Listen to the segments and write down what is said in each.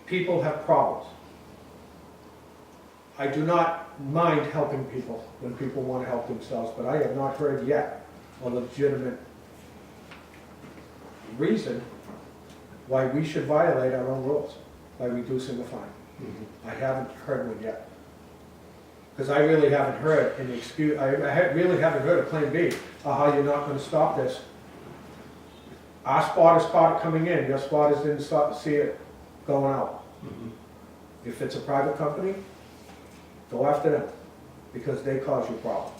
people have problems. I do not mind helping people when people want to help themselves, but I have not heard yet a legitimate reason why we should violate our own rules by reducing the fine. I haven't heard one yet. Because I really haven't heard an excuse, really haven't heard a plan B of how you're not gonna stop this. Our spotters caught it coming in, your spotters didn't see it going out. If it's a private company, go after them, because they caused you a problem.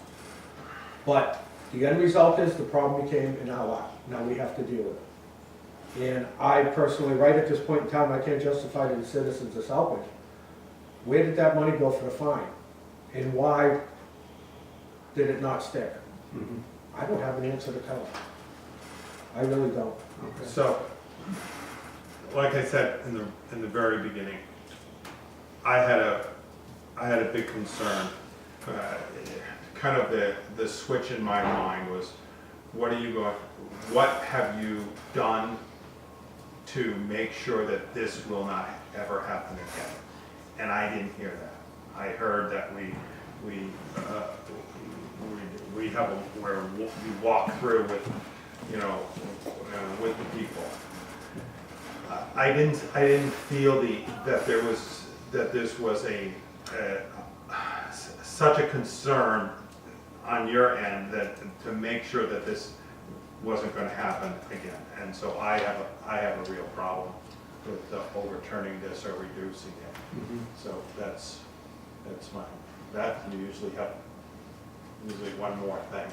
But the end result is the problem became in our lap. Now we have to deal with it. And I personally, right at this point in time, I can't justify to the citizens of Southbridge. Where did that money go for the fine? And why did it not stick? I don't have an answer to tell them. I really don't. Okay. So, like I said in the very beginning, I had a big concern. Kind of the switch in my mind was, what have you done to make sure that this will not ever happen again? And I didn't hear that. I heard that we have where we walk through with, with the people. I didn't feel that this was such a concern on your end that to make sure that this wasn't going to happen again. And so I have a real problem with overturning this or reducing it. So that's you usually have one more thing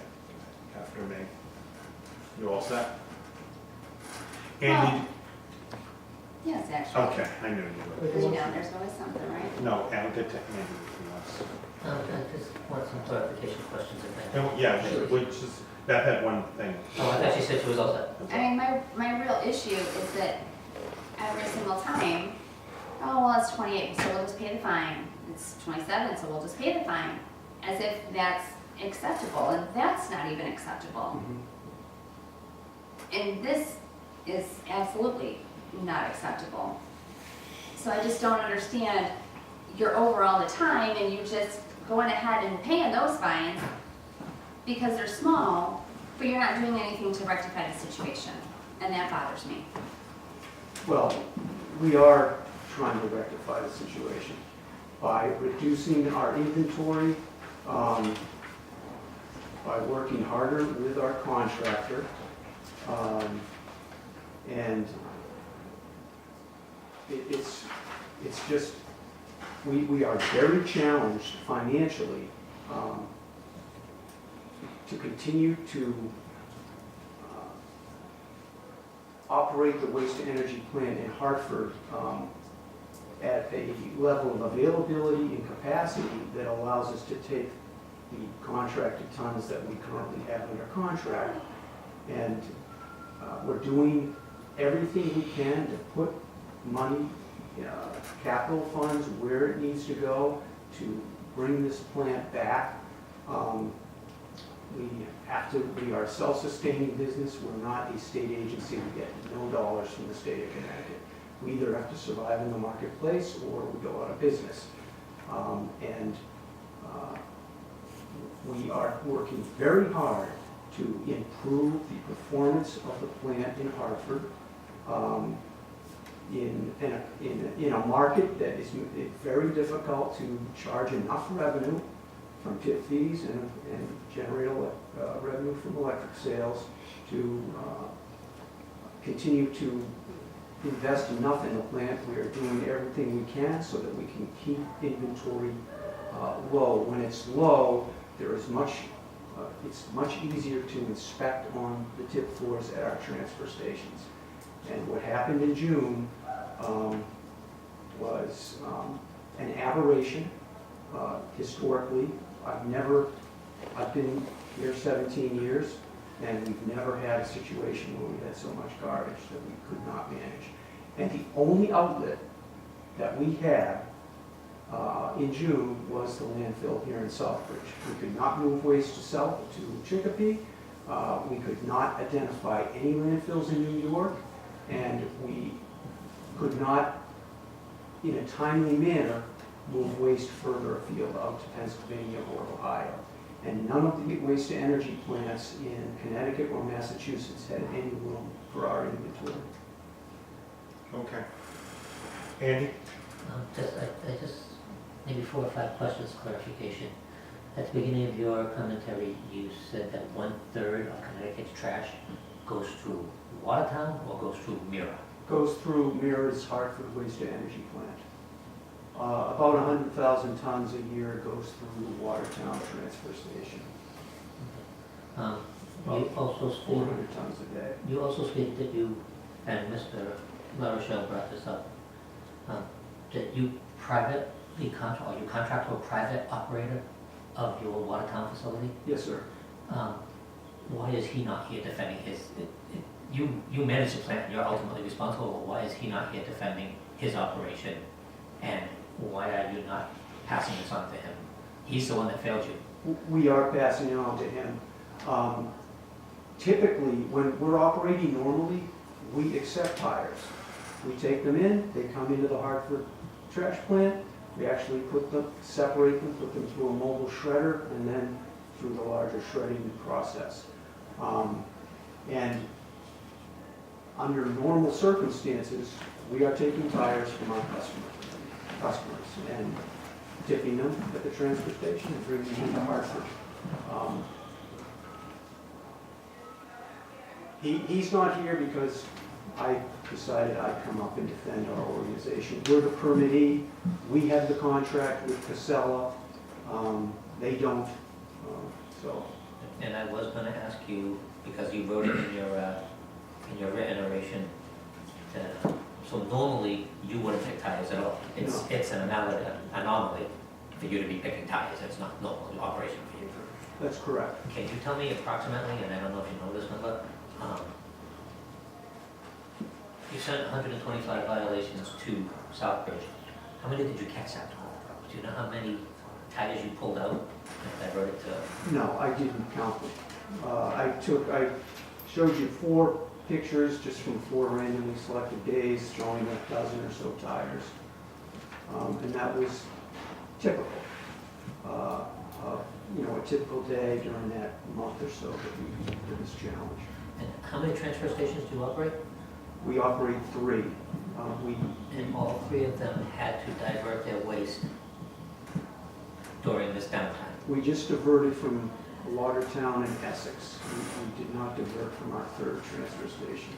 after me. You all set? Andy? Yes, actually. Okay, I knew you would. There's always something, right? No, I'll get to Andy if he wants. I just want some clarification questions, if I may. Yeah, sure. Beth had one thing. Oh, I thought she said she was all set. I mean, my real issue is that every single time, oh, well, it's 28, so we'll just pay the fine. It's 27, so we'll just pay the fine. As if that's acceptable, and that's not even acceptable. And this is absolutely not acceptable. So I just don't understand, you're over all the time and you just going ahead and paying those fines because they're small, but you're not doing anything to rectify the situation, and that bothers me. Well, we are trying to rectify the situation by reducing our inventory, by working harder with our contractor, and it's just, we are very challenged financially to continue to operate the waste-to-energy plant in Hartford at a level of availability and capacity that allows us to take the contracted tons that we currently have under contract. And we're doing everything we can to put money, capital funds where it needs to go to bring this plant back. We are a self-sustaining business. We're not a state agency. We get no dollars from the state of Connecticut. We either have to survive in the marketplace or we go out of business. We are working very hard to improve the performance of the plant in Hartford in a market that is very difficult to charge enough revenue from tip fees and generate revenue from electric sales to continue to invest enough in the plant. We are doing everything we can so that we can keep inventory low. When it's low, it's much easier to inspect on the tip floors at our transfer stations. And what happened in June was an aberration historically. I've been here 17 years, and we've never had a situation where we had so much garbage that we could not manage. And the only outlet that we had in June was the landfill here in Southbridge. We could not move waste to Chicopee. We could not identify any landfills in New York, and we could not in a timely manner, move waste further afield out to Pennsylvania or Ohio. And none of the waste-to-energy plants in Connecticut or Massachusetts had any room for our inventory. Okay. Andy? I just, maybe 4 or 5 questions, clarification. At the beginning of your commentary, you said that 1/3 of Connecticut's trash goes through Watertown or goes through Mira? Goes through Mira's Hartford waste-to-energy plant. About 100,000 tons a year goes through Watertown transfer station. You also stated, 400 tons a day. you also stated that you, and Mr. LaRochelle brought this up, that you privately contract, or you contract to a private operator of your Watertown facility? Yes, sir. Why is he not here defending his, you manage the plant, you're ultimately responsible, but why is he not here defending his operation? And why are you not passing this on to him? He's the one that failed you. We are passing it on to him. Typically, when we're operating normally, we accept tires. We take them in, they come into the Hartford trash plant, we actually put them, separate them, put them through a mobile shredder, and then through the larger shredding process. And under normal circumstances, we are taking tires from our customers and tipping them at the transfer station and bringing them to Hartford. He's not here because I decided I'd come up and defend our organization. We're the permittee, we have the contract with Casella, they don't, so. And I was gonna ask you, because you wrote it in your written oration, that, so normally you wouldn't pick tires at all. It's an anomaly for you to be picking tires, it's not normal operation for you. That's correct. Can you tell me approximately, and I don't know if you know this number, you sent 125 violations to Southbridge. How many did you catch that home? Do you know how many tires you pulled out and diverted to? No, I didn't count them. I showed you 4 pictures just from 4 randomly selected days showing a dozen or so tires. And that was typical. A typical day during that month or so that we did this challenge. And how many transfer stations do you operate? We operate 3. And all 3 of them had to divert their waste during this downtime. We just diverted from Watertown and Essex. We did not divert from our 3rd transfer station.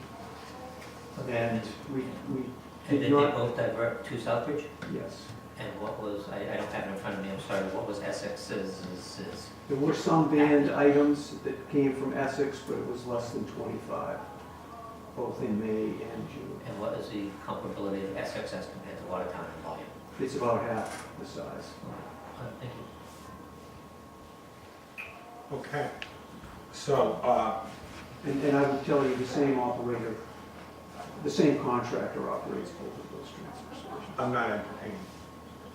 And we And did did they not, both divert to Southbridge? yes. And what was, I don't have it in front of me, I'm sorry, what was Essex's? There were some banned items that came from Essex, but it was less than 25, both in May and June. And what is the comparability of Essex as compared to Watertown in volume? It's about half the size. Thank you. Okay. So, And I would tell you, the same operator, the same contractor operates both of those transfer stations. I'm not entertaining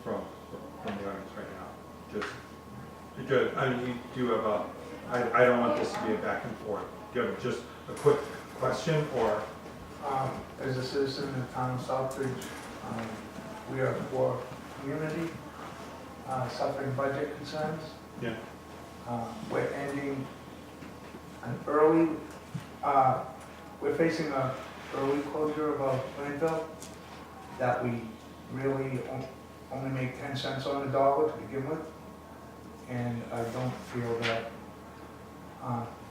from the audience right now. Just because, I mean, you do have I don't want this to be a back and forth. Do you have just a quick question or? As a citizen in the town of Southbridge, we are a poor community, suffering budget concerns. Yeah. We're ending an early, we're facing a early closure of a landfill that we really only make 10 cents on the dollar to begin with. And I don't feel that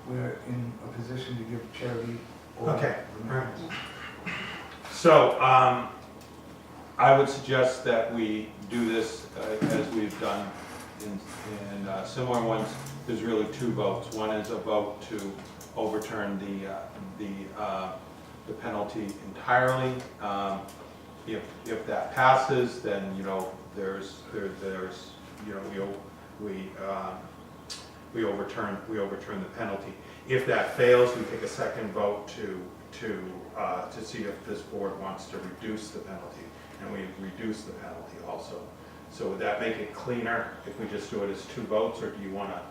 we're in a position to give charity or Okay. remittance. So, I would suggest that we do this as we've done in similar ones. There's really 2 votes. One is a vote to overturn the penalty entirely. If that passes, then we overturn the penalty. If that fails, we take a second vote to see if this board wants to reduce the penalty, and we reduce the penalty also. So would that make it cleaner if we just do it as 2 votes, or do you want to?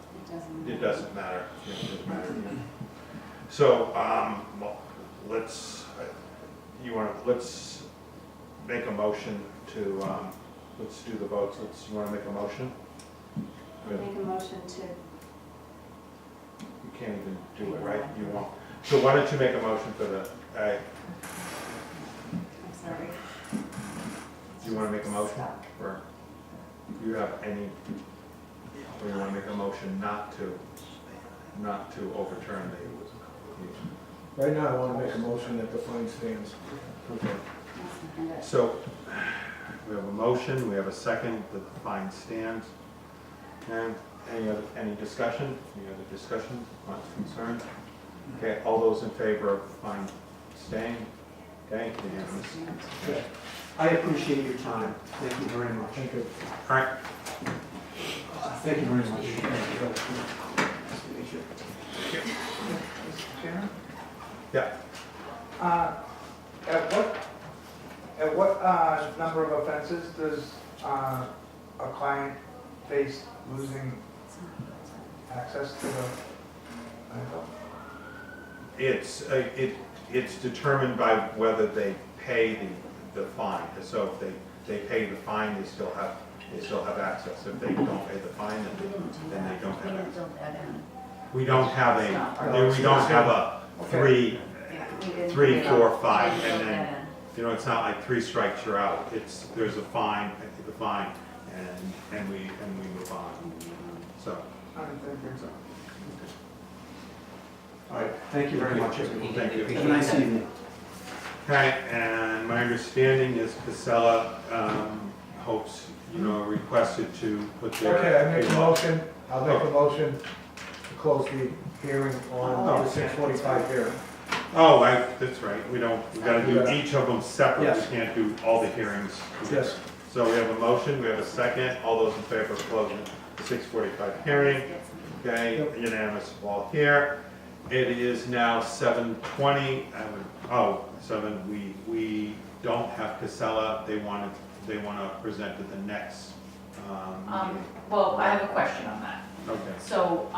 It doesn't matter. It doesn't matter. So, well, let's make a motion to, let's do the votes. You wanna make a motion? Make a motion to, You can't even do it, right? You won't. So why don't you make a motion for the, I'm sorry. do you wanna make a motion? Or do you have any, or you wanna make a motion not to overturn the, Right now, I wanna make a motion that the fine stands. okay. I'll second it. So, we have a motion, we have a second, that the fine stands. And any discussion? Any other discussion, comments, concerns? Okay, all those in favor of fine staying? Okay, unanimous. Okay, I appreciate your time. Thank you very much. thank you. All right, Thank you very much. Nice to meet you. Mr. Chairman? yeah. At what number of offenses does a client face losing access to the landfill? It's determined by whether they pay the fine. So if they pay the fine, they still have access. If they don't pay the fine, then they don't have access. We don't have a Okay. three, 4, 5, and then, you know, it's not like 3 strikes, you're out. There's a fine, the fine, and we move on. So, I don't think so. All right, thank you very much. Thank you. Have a nice evening. okay, and my understanding is Casella hopes, requested to put their. Okay, I make a motion, I'll make a motion to close the hearing on the 6:45 hearing. Oh, that's right, we gotta do each of them separate, Yes. we can't do all the hearings. Yes. So we have a motion, we have a second, all those in favor of closing the 6:45 hearing, okay, unanimous all here. It is now 7:20, we don't have Casella, they wanna present at the next, meeting. Well, I have a question on that. Okay, So,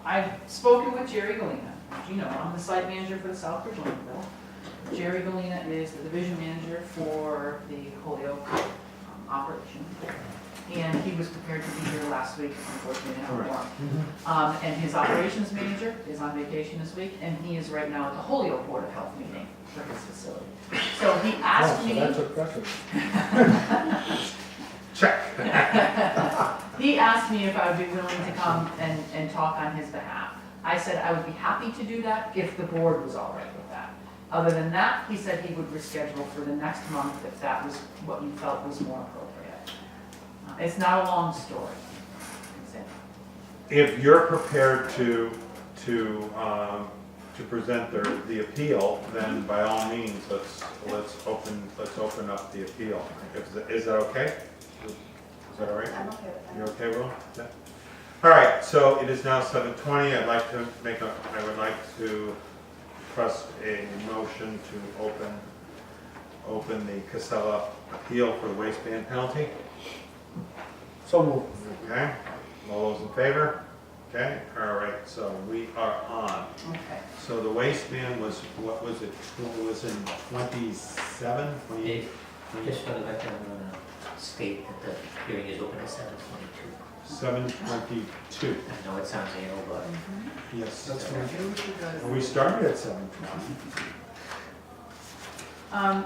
I've spoken with Jerry Galena. As you know, I'm the site manager for the Southbridge landfill. Jerry Galena is the division manager for the Holyoke operation. And he was prepared to be here last week, unfortunately, I Correct. weren't. And his operations manager is on vacation this week, and he is right now at the Holyoke Board of Health meeting for his facility. So he asked Oh, me. so that took precedence. check. He asked me if I would be willing to come and talk on his behalf. I said I would be happy to do that if the board was all right with that. Other than that, he said he would reschedule for the next month if that was what you felt was more appropriate. It's not a long story. That's it. If you're prepared to present the appeal, then by all means, let's open up the appeal. Is that okay? Is that all right? I'm okay with that. You okay, Will? Yeah. All right, so it is now 7:20. I would like to request a motion to open the Casella appeal for the waistband penalty. So moved. Okay, all those in favor? Okay, all right, so we are on. Okay. So the waistband was, what was it? It was in 27, 28? Just for the record, I'm gonna state that the hearing is open at 7:22. 7:22. I know it sounds anal, but Yes, That's fine. we started at 7:20.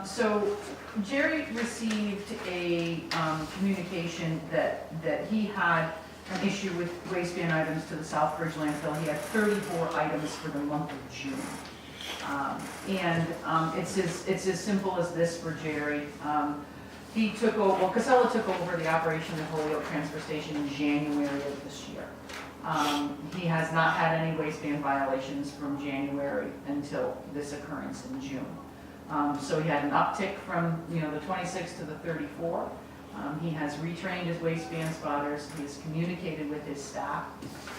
So Jerry received a communication that he had an issue with waistband items to the Southbridge landfill. He had 34 items for the month of June. It's as simple as this for Jerry. He took over, well, Casella took over the operation of Holyoke Transfer Station in January of this year. He has not had any waistband violations from January until this occurrence in June. So he had an uptick from, the 26 to the 34. He has retrained his waistband spotters. He has communicated with his staff.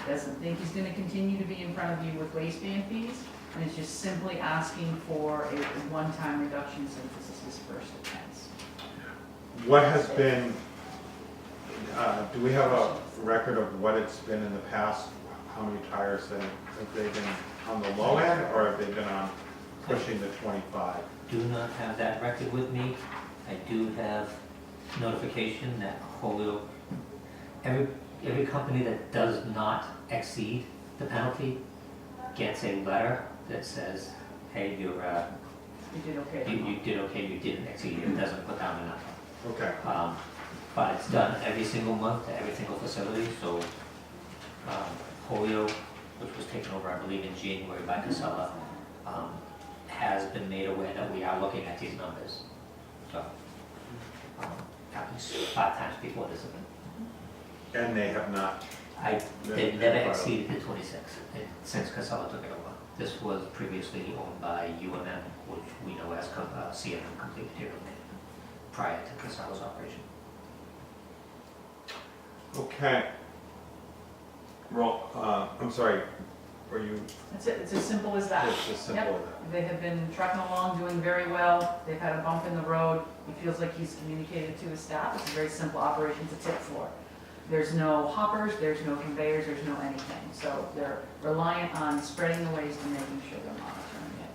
Doesn't think he's going to continue to be in front of you with waistband fees, and is just simply asking for a one-time reduction since this is his first offense. What has been, do we have a record of what it's been in the past? How many tires have they been on the low end, or have they been on pushing the 25? do not have that record with me. I do have notification that Holyoke, every company that does not exceed the penalty gets a letter that says, hey, You did okay. you did okay, you didn't exceed it, it doesn't put down a number. Okay, But it's done every single month to every single facility, so Holyoke, which was taken over, I believe, in January by Casella, has been made aware that we are looking at these numbers. So, happens 5 times before this event. and they have not, They've never exceeded the 26 since Casella took it over. This was previously owned by UMM, which we know as CMM Complete Material Management, prior to Casella's operation. okay. Well, I'm sorry, were you, That's it, it's as simple as that. it's as simple as that? They have been trucking along, doing very well. They've had a bump in the road. He feels like he's communicated to his staff. It's a very simple operation, it's a tip floor. There's no hoppers, there's no conveyors, there's no anything. So they're reliant on spreading the waste and making sure they're monitoring it.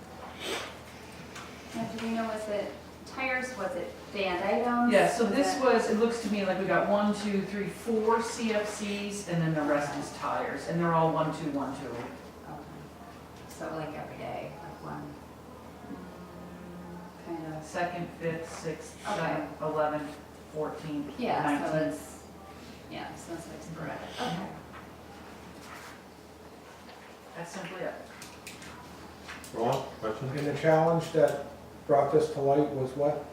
Now, do we know, was it tires, was it banned items? Yeah, so this it- was, it looks to me like we got 1, 2, 3, 4 CFCs, and then the rest is tires, and they're all 1, 2, 1, 2. Okay. So like every day, like one, kind of. Second, fifth, sixth, Okay. seventh, 11th, 14th, Yeah, so 19th. it's, yeah, so it's like sporadic, okay. That's simply it. Ron, question? And the challenge that brought this to light was what?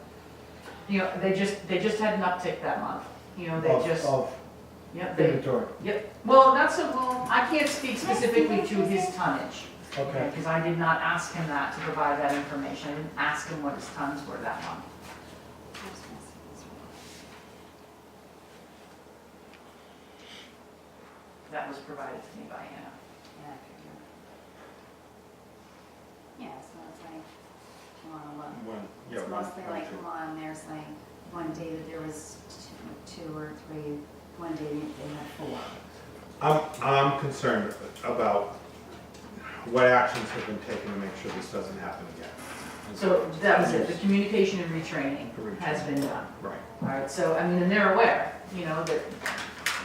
You know, they just had an uptick that month. You know, they Of- just, Of yep, they, inventory, yep. Well, not so, I can't speak specifically to his tonnage. okay. Because I did not ask him that to provide that information. I didn't ask him what his tons were that month. That was provided to me by Anna. Yeah, I figured. Yeah, so it's like, When, yeah, it's one, mostly like one, there's like one day that there was two or three, one day they had 4. I'm concerned about what actions have been taken to make sure this doesn't happen again. So that was it. The communication and retraining has been done. Right. All right, so, I mean, and they're aware, you know, that,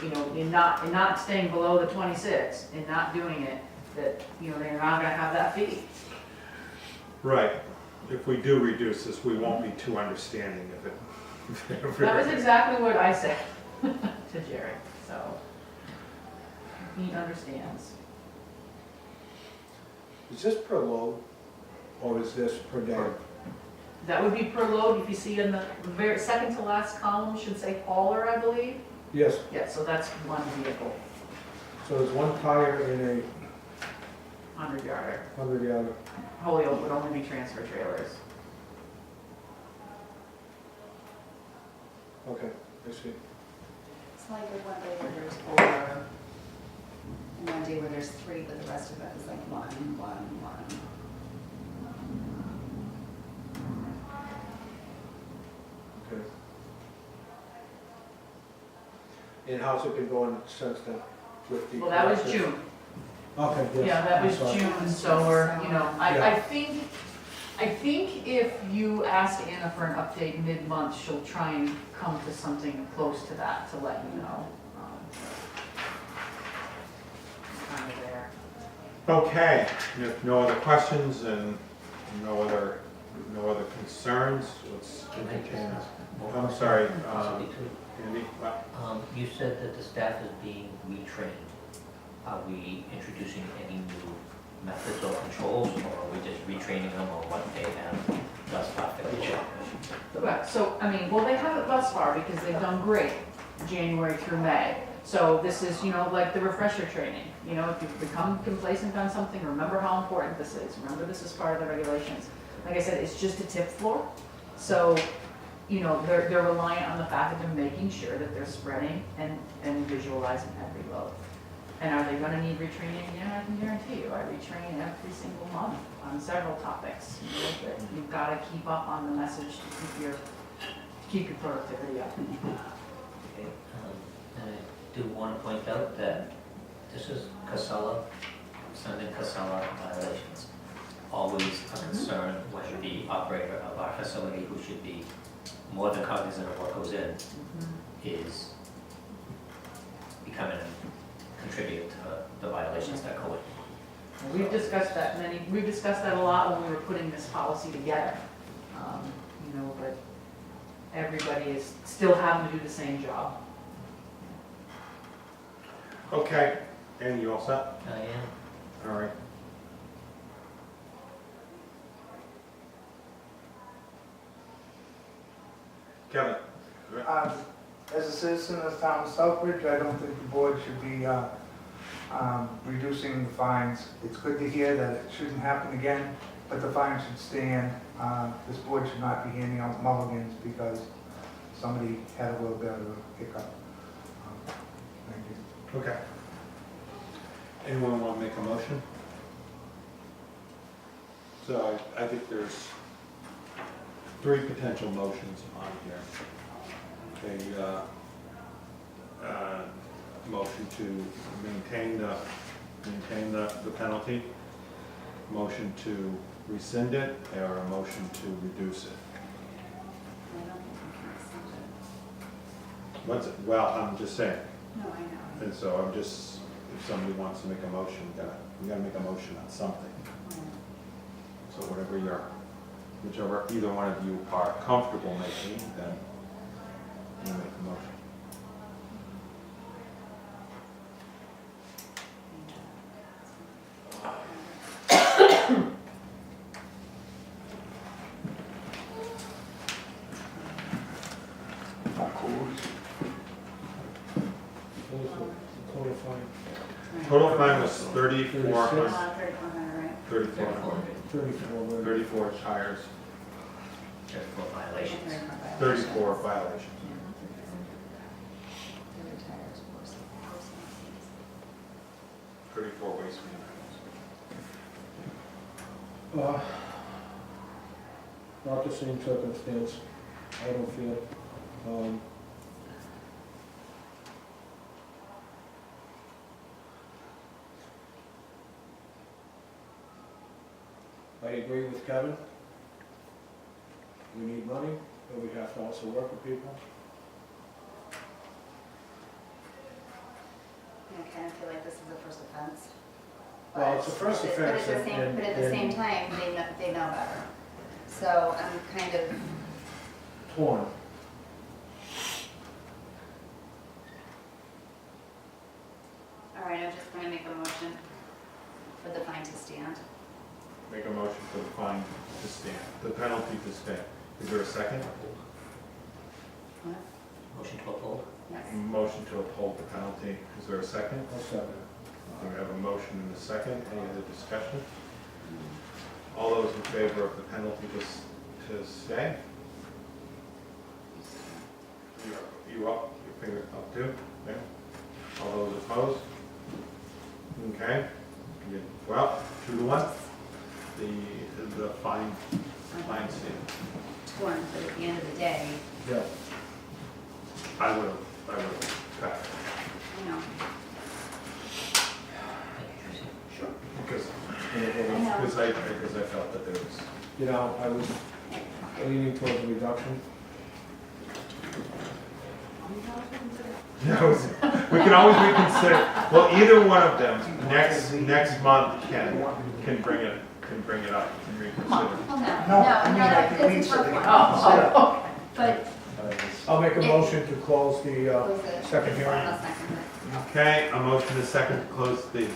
you know, in not staying below the 26, and not doing it, that, you know, they're not gonna have that fee. Right. If we do reduce this, we won't be too understanding of it. That was exactly what I said to Jerry, so he understands. Is this per load or is this per day? That would be per load, if you see in the very second to last column, should say hauler, I believe. Yes, Yeah, so that's one vehicle, so there's one tire in 100 yarder. a 100-yard. Holyoke would only be transfer trailers. Okay, I see. It's like there's one day where there's 4, and one day where there's 3, but the rest of it is like 1, 1, 1. Okay. And how's it been going since then with the? Well, that was June. Okay, yes. Yeah, that I'm was sorry. June, so we're, you know, I Yeah. think if you ask Anna for an update mid-month, she'll try and come to something close to that to let you know. Kind of there. Okay, and if no other questions and no other concerns, let's continue. I'm sorry, Possibly two. Andy, what? You said that the staff is being retrained. Are we introducing any new methods or controls, or are we just retraining them on what they have thus far figured out? Right, so, I mean, well, they haven't thus far because they've done great, January through May. So this is, you know, like the refresher training. You know, if you've become complacent on something, remember how important this is. Remember this is part of the regulations. Like I said, it's just a tip floor. So, you know, they're reliant on the fact that they're making sure that they're spreading and visualizing every load. And are they gonna need retraining? Yeah, I can guarantee you, I retrain every single month on several topics. You know, that you've gotta keep up on the message to keep your productivity up. Okay, and I do want to point out that this is Casella, sending Casella violations. Always a concern when the operator of our facility, who should be more than cognizant of what goes in, is becoming a contributor to the violations that go in. We've discussed that a lot when we were putting this policy together. You know, but everybody is still having to do the same job. Okay, and you all set? I am. All right. Kevin? As a citizen of the town of Southbridge, I don't think the board should be reducing the fines. It's good to hear that it shouldn't happen again, but the fine should stand. This board should not be handing out mulligans because somebody had a little bit of a hiccup. Thank you. Okay. Anyone want to make a motion? So I think there's 3 potential motions on here. Okay, motion to maintain the penalty, motion to rescind it, or a motion to reduce it. I don't think we can accept it. What's it? Well, I'm just saying, No, I know. and so I'm just, if somebody wants to make a motion, we gotta make a motion on something. So whatever whichever either one of you are comfortable making, then you make the motion. Total fine. Total fine was 3,400, 3,400, right? 34. 34 tires, Just for violations. 34 violations. Thirty tires, 34 waste items. Not the same circumstance, I don't feel. I agree with Kevin. We need money, but we have to also work with people. I kind of feel like this is the first offense. Well, it's the first offense But at the same time, they know better. So I'm kind of, Torn. all right, I'm just going to make a motion for the fine to stand. Make a motion for the fine to stand, the penalty to stand. Is there a second? What? Motion to uphold? Yes. Motion to uphold the penalty. Is there a second? I'll second We have a motion and a second. Any other discussion? All those in favor of the penalty to stay? You up? Your finger up too? Yeah. All those opposed? Okay. Well, 2-1. The fine stands. Torn, but at the end of the day, it. Yeah. I would have cut you know, Thank you, Tracy. Sure. Because I know. I felt that there was. You know, I was leaning towards a reduction. No, we can always reconsider. Well, either one of them next month can bring it up and reconsider. well, No, I mean, I that can doesn't read something. work. Oh, But I'll make a motion to close the was it? second hearing. I'll second it. Okay, a motion is second to close the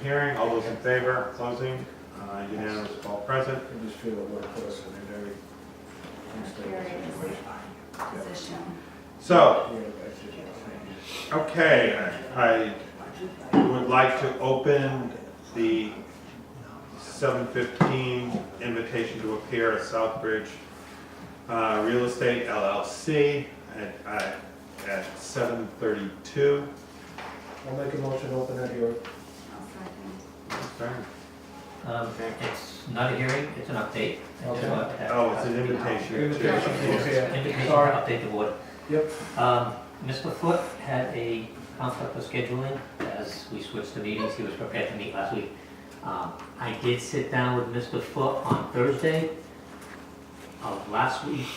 hearing. All those in favor, closing, unanimous, all present. I just feel it would put us in a very unstable situation. Position. So, Yeah, okay, I would like to open the 7:15 invitation to appear at Southbridge Real Estate LLC at 7:32. I'll make a motion to open that hearing. I'll second. It's not a hearing, it's an update. I just Okay. want to have- Oh, it's an invitation. Invitation to appear. Invitation to Sorry. update the board. Yep. Mr. Foote had a conflict of scheduling as we switched the meetings. He was prepared to meet last week. I did sit down with Mr. Foote on Thursday of last week.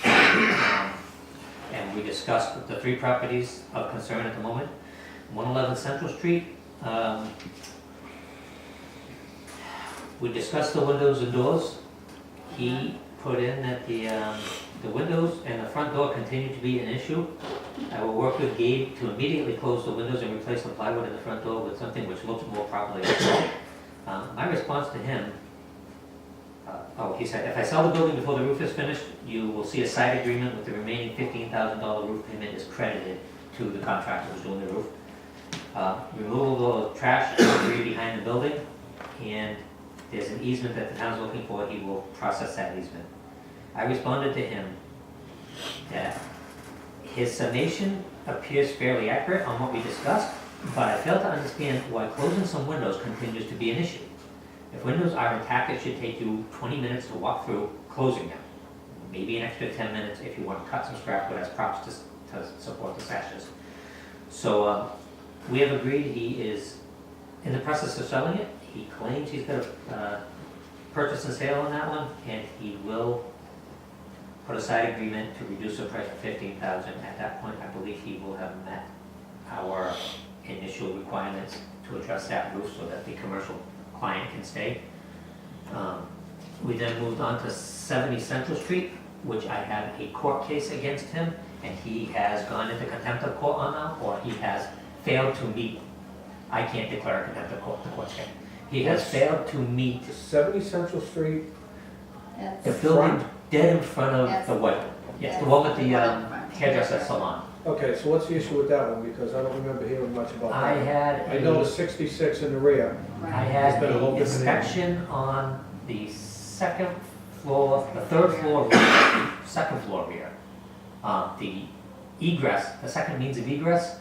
we discussed the 3 properties of concern at the moment. 111 Central Street, we discussed the windows and doors. He put in that the windows and the front door continue to be an issue. I will work with Gabe to immediately close the windows and replace the plywood in the front door with something which looks more properly installed. My response to him, he said, if I sell the building before the roof is finished, you will see a side agreement with the remaining $15,000 roof payment is credited to the contractor who's doing the roof. Removal of trash and debris behind the building, and there's an easement that the town's looking for, he will process that easement. I responded to him that his summation appears fairly accurate on what we discussed, but I fail to understand why closing some windows continues to be an issue. If windows are intact, it should take you 20 minutes to walk through closing them. Maybe an extra 10 minutes if you want to cut some scrap wood as props to support the sashes. So we have agreed he is in the process of selling it. He claims he's got a purchase and sale on that one, and he will put a side agreement to reduce the price to $15,000. At that point, I believe he will have met our initial requirements to address that roof so that the commercial client can stay. We then moved on to 70 Central Street, which I have a court case against him, and he has gone into contempt of court on now, or he has failed to meet. I can't declare a contempt of court, the court's saying. He has failed to meet 70 Central Street, the That's, building dead in front of Yes. the white. Yes, the one with the Yes, the one in front. hairdresser salon. okay, so what's the issue with that one, because I don't remember hearing much about I that. had I know a, the 66 in the rear, I right. had It's been a little an bit inspection on the second floor, the third floor, second floor rear. The egress, the second means of egress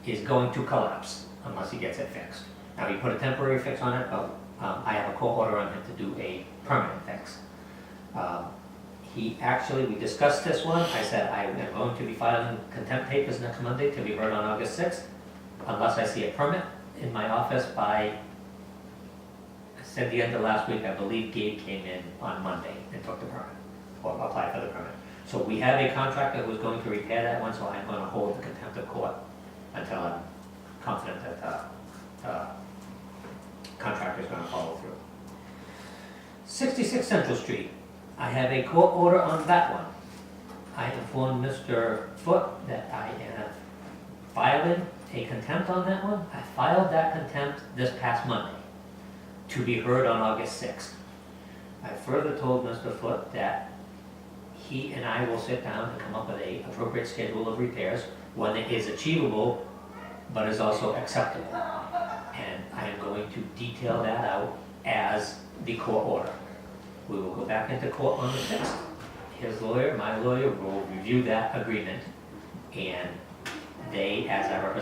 is going to collapse unless he gets it fixed. Now, he put a temporary fix on it, but I have a court order on him to do a permanent fix. We discussed this one. I said I am going to be filing contempt papers next Monday to be heard on August 6th, unless I see a permit in my office by, I said the end of last week. I believe Gabe came in on Monday and took the permit, or applied for the permit. So we have a contractor who's going to repair that one, so I'm going to hold the contempt of court until I'm confident that the contractor is going to follow through. 66 Central Street. I have a court order on that one. I informed Mr. Foote that I am filing a contempt on that one. I filed that contempt this past Monday to be heard on August 6th. I further told Mr. Foote that he and I will sit down and come up with an appropriate schedule of repairs, one that is achievable but is also acceptable. And I am going to detail that out as the court order. We will go back into court on the 6th. His lawyer, my lawyer, will review that agreement, and they, as our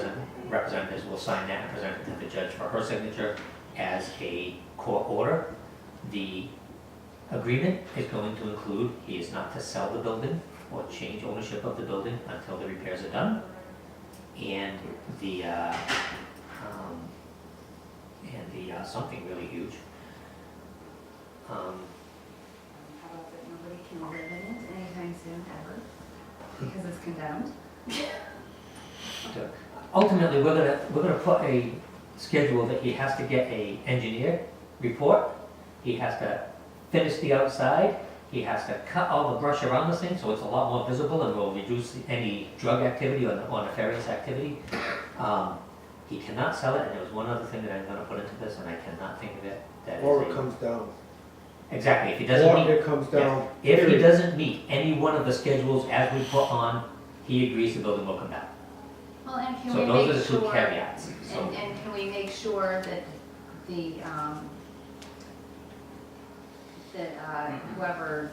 representatives, will sign that and present it to the judge for her signature as a court order. The agreement is going to include he is not to sell the building or change ownership of the building until the repairs are done, and the something really huge. How about that nobody can live in it anytime soon, ever, because it's condemned? Ultimately, we're gonna put a schedule that he has to get a engineer report. He has to finish the outside. He has to cut all the brush around the thing so it's a lot more visible and will reduce any drug activity or nefarious activity. He cannot sell it, and there was one other thing that I'm gonna put into this, and I cannot think of it. That is or it a- comes down. Exactly, if he doesn't Or meet, it comes down. if he period. doesn't meet any one of the schedules as we put on, he agrees the building will come down. Well, and can So we those are make the two sure, caveats. So and can we make sure that the, whoever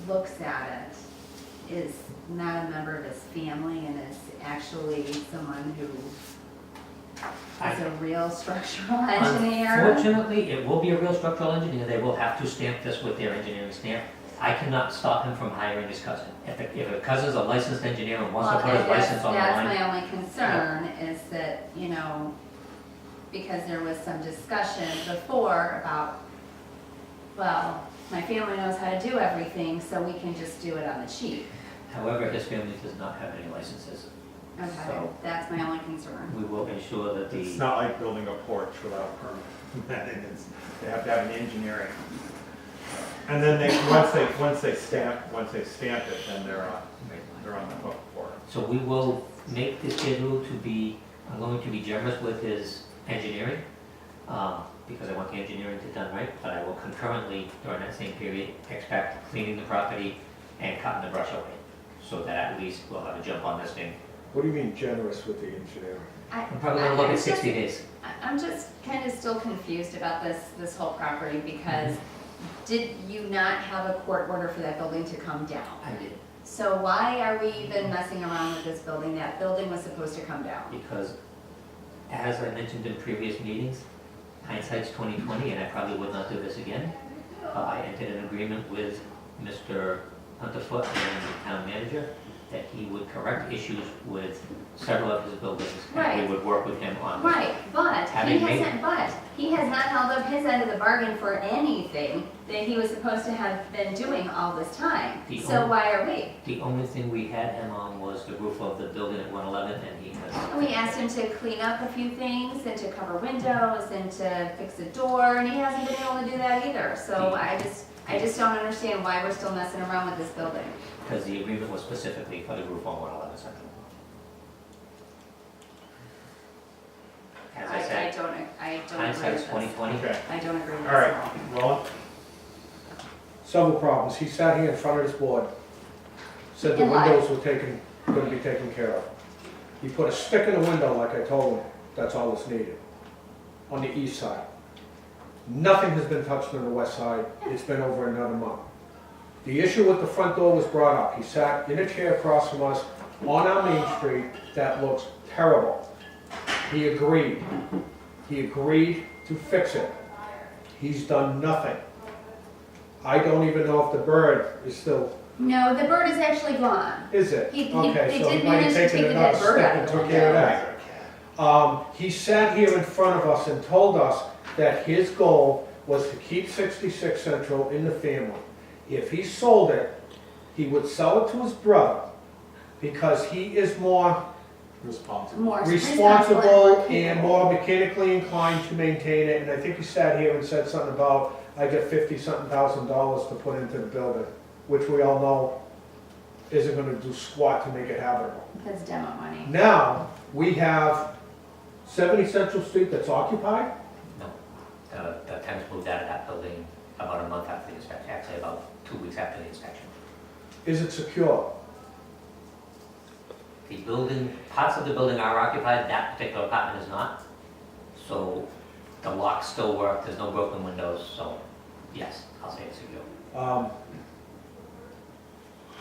looks at it is not a member of his family and is actually someone who is a real structural engineer? Unfortunately, it will be a real structural engineer. They will have to stamp this with their engineering stamp. I cannot stop him from hiring his cousin. If a cousin's a licensed engineer and wants to Well, put his license on the that's line. my only concern, is that, you know, because there was some discussion before about, well, my family knows how to do everything, so we can just do it on the cheap. However, his family does not have any licenses. Okay, So- that's my only concern. We will ensure that It's the, not like building a porch without a permit. They have to have an engineering. And then once they stamp it, then they're on the hook for it. so we will make the schedule to be, I'm going to be generous with his engineering, because I want the engineering to be done right, but I will concurrently, during that same period, expect cleaning the property and cutting the brush away, so that at least we'll have a jump on this thing. What do you mean generous with the engineering? I'm probably gonna look at 60 days. I'm just kind of still confused about this whole property because did you not have a court order for that building to come down? I did, So why are we even messing around with this building? That building was supposed to come down. because as I mentioned in previous meetings, hindsight's 20/20, and I probably would not do this again. I entered an agreement with Mr. Hunterfoot and the town manager that he would correct issues with several of his buildings, and Right. we would work with him on. Right, but Having made- he has not held up his end of the bargain for anything that he was supposed to have been doing all this time. The So only- why are we? The only thing we had him on was the roof of the building at 111, and he has, We asked him to clean up a few things and to cover windows and to fix a door, and he hasn't been able to do that either. So I just don't understand why we're still messing around with this building. because the agreement was specifically for the roof on 111 Central. As I said, I don't agree hindsight's with this. 20/20. Okay, I don't agree with this all right, at all. Roland? Several problems. He sat here in front of this board, said the And lied. windows were gonna be taken care of. He put a stick in the window like I told him, that's all that's needed, on the east side. Nothing has been touched on the west side. It's been over another month. The issue with the front door was brought up. He sat in a chair across from us on our main street that looks terrible. He agreed. He agreed to fix it. He's done nothing. I don't even know if the bird is still, No, the bird is actually gone. is it? They Okay, so he did might have manage to taken take the another dead bird stick out and of the took care of window. that. He sat here in front of us and told us that his goal was to keep 66 Central in the family. If he sold it, he would sell it to his brother because he is more Responsible. More responsible capable. and more mechanically inclined to maintain it. And I think he sat here and said something about, I get 50-something thousand dollars to put into the building, which we all know isn't gonna do squat to make it habitable. That's demo money. Now, we have 70 Central Street that's occupied. No, the tenants moved out of that building about a month after the inspection, actually about 2 weeks after the inspection. Is it secure? The building, parts of the building are occupied, that particular apartment is not. So the locks still work, there's no broken windows, so yes, I'll say it's secure.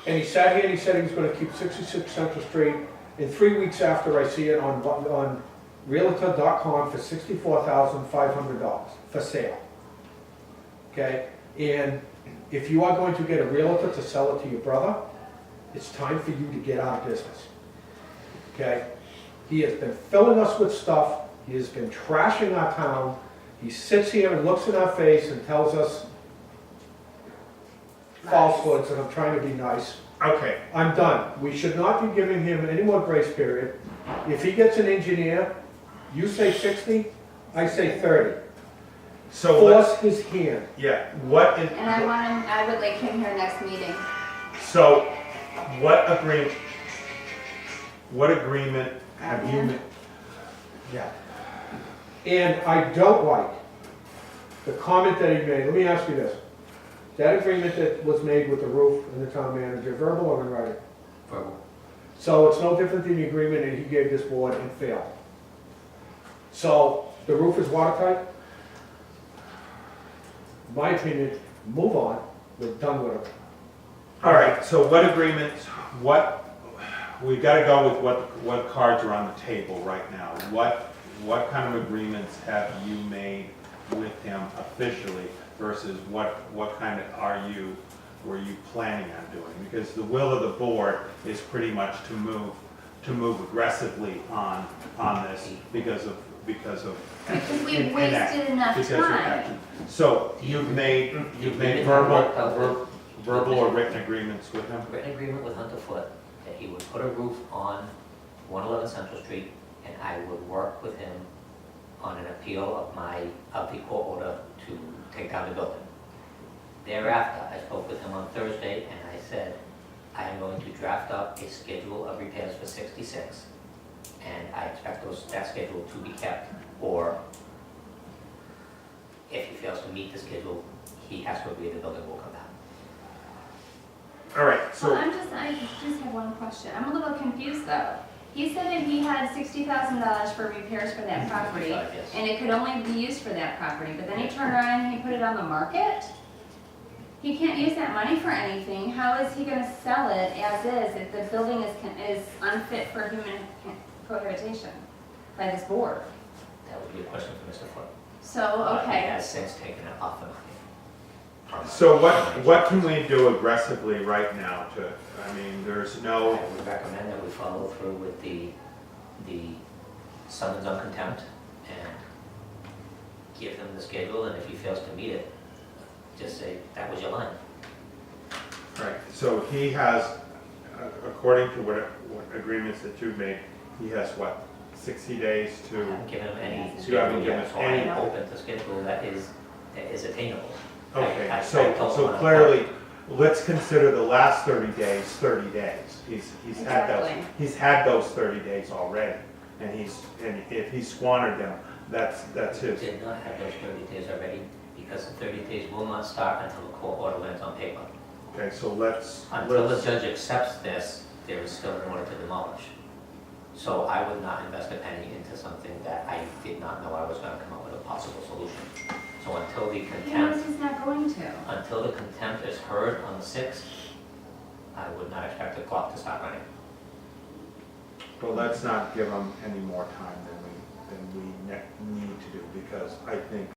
And he sat here and he said he was gonna keep 66 Central Street. And 3 weeks after, I see it on Realtor.com for $64,500 for sale. Okay, and if you are going to get a realtor to sell it to your brother, it's time for you to get out of business. Okay, he has been filling us with stuff, he has been trashing our town, he sits here and looks in our face and tells us falsehoods, and I'm trying to be nice. Okay, I'm done. We should not be giving him any more grace period. If he gets an engineer, you say 60, I say 30. so let's, Force his hand. yeah, what is, And I would like him here next meeting. so what agreement have you made? Yeah. And I don't like the comment that he made. Let me ask you this. That agreement that was made with the roof and the town manager, verbal or in writing? Verbal. So it's no different than the agreement that he gave this board and failed. So the roof is watertight? In my opinion, move on. We're done with it. All right, so what agreements, we've got to go with what cards are on the table right now. What kind of agreements have you made with him officially versus what kind of were you planning on doing? Because the will of the board is pretty much to move aggressively on this because of Because we've inaction. wasted enough Because of time. action. So you've made The agreement verbal, worked out with Verbal or written agreements with him? Written agreement with Hunter Foot that he would put a roof on 111 Central Street, and I would work with him on an appeal of the court order to take down the building. Thereafter, I spoke with him on Thursday, and I said, I am going to draft up a schedule of repairs for 66, and I expect that schedule to be kept, or if he fails to meet the schedule, he has to agree the building will come down. All right, So so, I just have one question. I'm a little confused though. He said that he had $60,000 for repairs for that property, Yes. and it could only be used for that property, but then he turned around and he put it on the market? He can't use that money for anything. How is he gonna sell it as is if the building is unfit for human cohabitation by this board? That would be a question for Mr. Foot. So, But He okay, has since taken it off the market. so what can we do aggressively right now to, I mean, there's no, I would recommend that we follow through with the summons on contempt and give him the schedule, and if he fails to meet it, just say, that was your line. right, so he has, according to what agreements that you've made, he has what, 60 days I to, haven't given him any You haven't schedule given yet, us so I any- am open to schedule that is attainable. okay, I so don't wanna- clearly, let's consider the last 30 days, 30 days. He's had those, Exactly. he's had those 30 days already, and if he squandered them, that's his. Did not have those 30 days already, because the 30 days will not start until the court order lands on paper. Okay, so let's, Until the judge accepts this, there is still an order to demolish. So I would not invest a penny into something that I did not know I was gonna come up with a possible solution. So until the he knows contempt, he's not going to. until the contempt is heard on the 6th, I would not expect the clock to start running. well, let's not give him any more time than we need to do, because I think